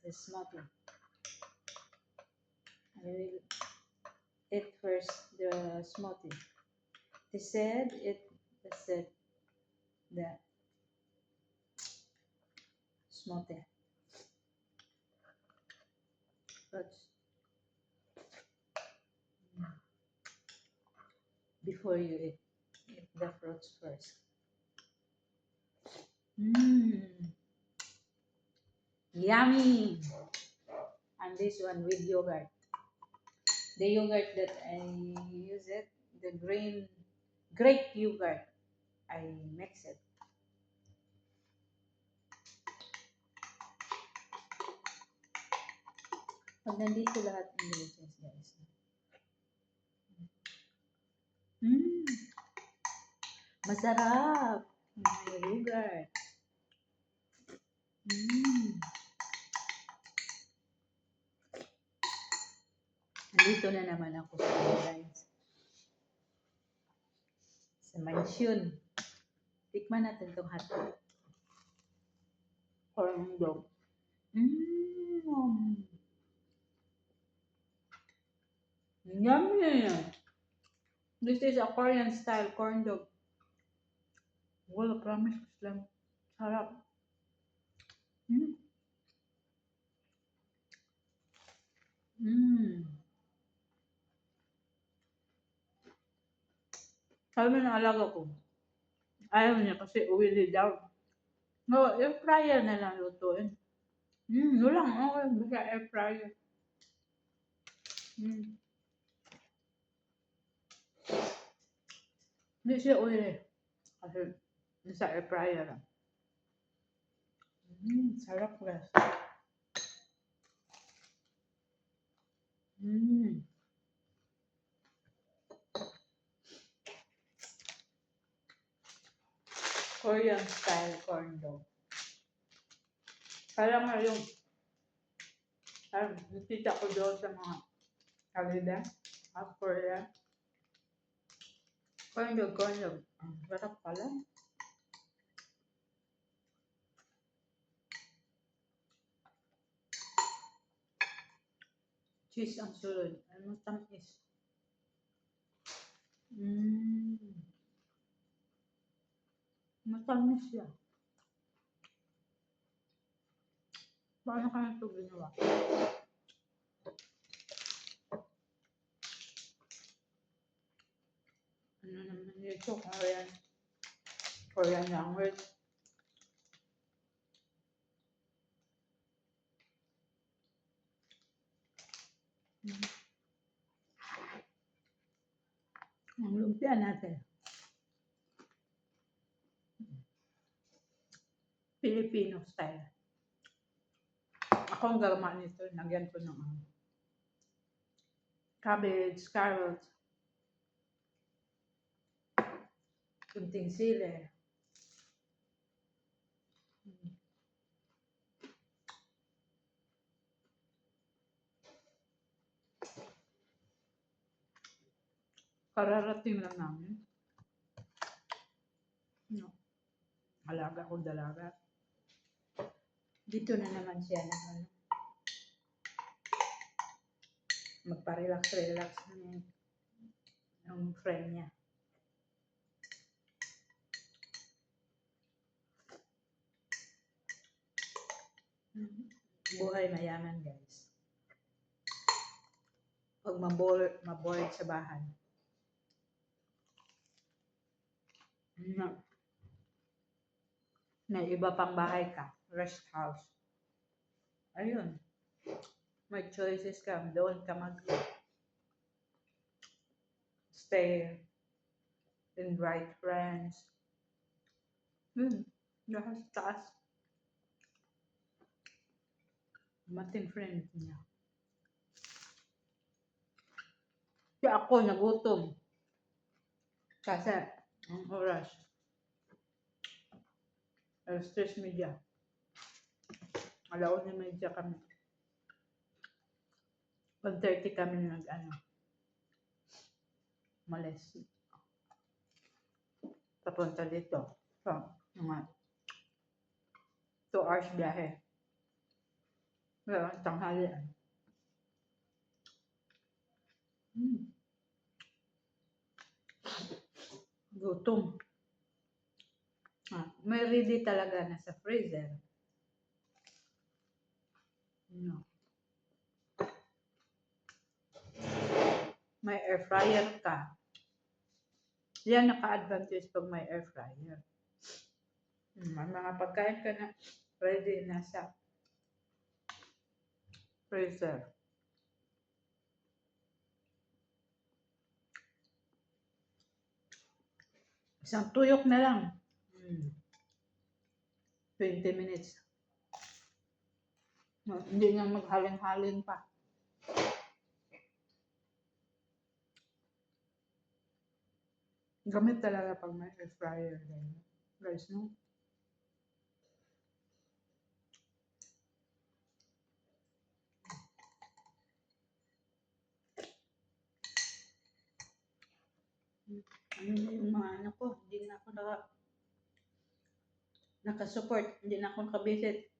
the smoothie. I will eat first the smoothie. They said the smoothie. Fruits. Before you eat the fruits first. Yummy! And this one with yogurt. The yogurt that I use it, the grape yogurt, I mix it. Pag nandito lahat ingredients, guys. Masarap! May yogurt. Nandito na naman ako sa guys. Sa mansion. Tikman natin itong hotdog. Corn dog. Yummy! This is a Korean style corn dog. Wala, promise lang. Sarap. Sabi ng alaga ko, ayaw niya kasi oily daw. No, air fryer na lang lutuin. Walang okay. Basta air fryer. Hindi siya oily. Kasi nasa air fryer lang. Sarap guys. Korean style corn dog. Kaya nga yung nakita ko doon sa mga kalida, South Korea. Corn dog. Sarap pala. Cheese ang sulod. Ano tamis? Matamis siya. Paano kaya ito ginawa? Ano naman ito? Korean language. Ang lumpia natin. Filipino style. Ako ang gagawa nito. Nagyan ko ng cabbage, carrots, kunting sili. Kararating lang namin. No. Alaga ko dalaga. Dito na naman siya na magpa-relax ng friend niya. Buhay mayaman guys. Pag mabored sa bahay. May iba pang bahay ka. Rest house. Ayun. May choices ka. Doon ka stay. Invite friends. Nasa taas. Mating friend niya. Kaya ako nagutom. Kasi ang oras. Alas 3:30. 1:30 kami. 1:30 kami malis. Papunta dito. So, mga 2 hours biyahe. Wala ang tanghali. Hmm. Gutom. May ready talaga na sa freezer. No. May air fryer ka. Yan naka-advantage pag may air fryer. May mga pagkain ka na ready na sa freezer. Isang tuyok na lang. 20 minutes. No, hindi na maghalin-halin pa. Gamit talaga pag may air fryer. Guys, no? Ano na yung mga anak ko, hindi na ako nakasupport, hindi na ako nakabisit.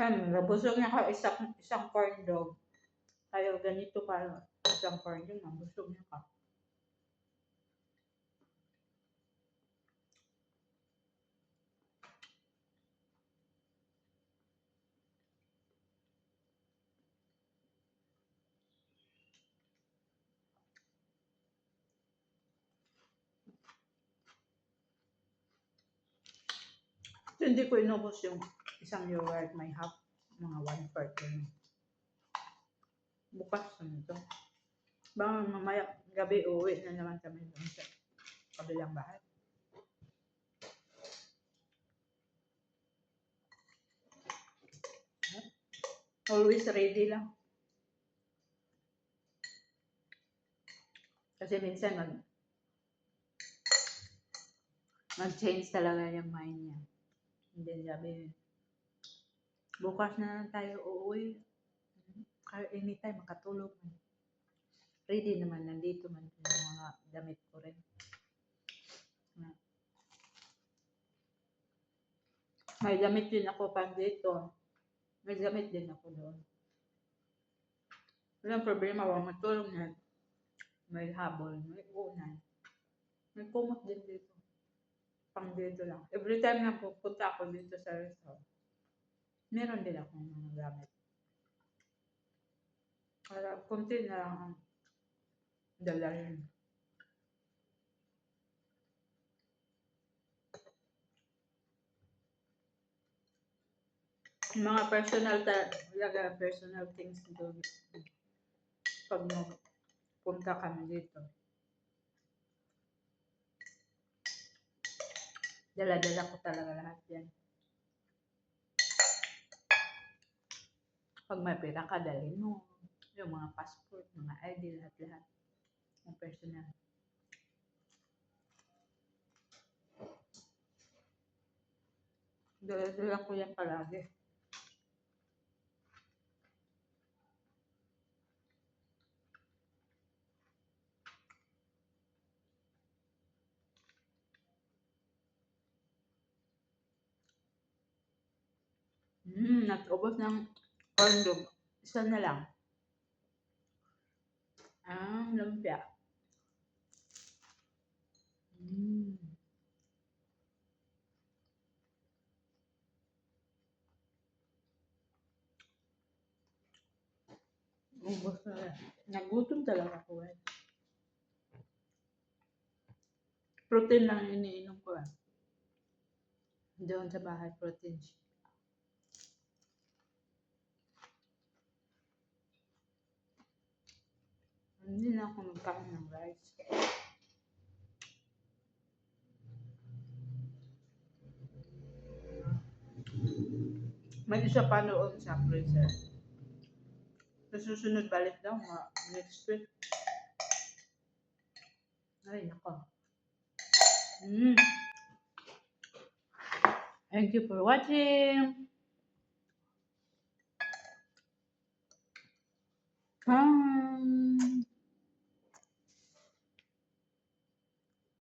Nabusog niya ka isang corn dog. Kaya ganito pa isang corn dog, nabusog niya ka. So, hindi ko inubos yung isang yogurt, may half, mga 1/4 yun. Bukas na ito. Baka mamaya gabi uwi na naman kami doon sa kabilang bahay. Always ready lang. Kasi minsan mag-change talaga yung mind niya. And then sabi, bukas na lang tayo uuwi. Kaya anytime makatulog. Ready naman, nandito man yung mga damit ko rin. May damit din ako pa dito. May damit din ako doon. Walang problema, wag matulog na. May habol, may unan. May kumot din dito. Pang dito lang. Every time na pupunta ako dito sa resort, meron din akong mga gamit. Kaya kunti na lang ang dalahin. Mga personal talaga, personal things doon. Pag punta kami dito. Dala-dala ko talaga lahat yan. Pag may pera ka, dalhin mo. Yung mga passport, mga ID, lahat-lahat. Yung personal. Dala-dala ko yan palagi. Nag-ubos ng corn dog. Isa na lang. Lumpia. Ubos na yan. Nagutom talaga ako eh. Protein lang iniinom ko eh. Doon sa bahay, protein. Hindi na ako magkain ng rice. May isa pa noon sa freezer. Sa susunod balik daw, next week. Ay, nako. Thank you for watching.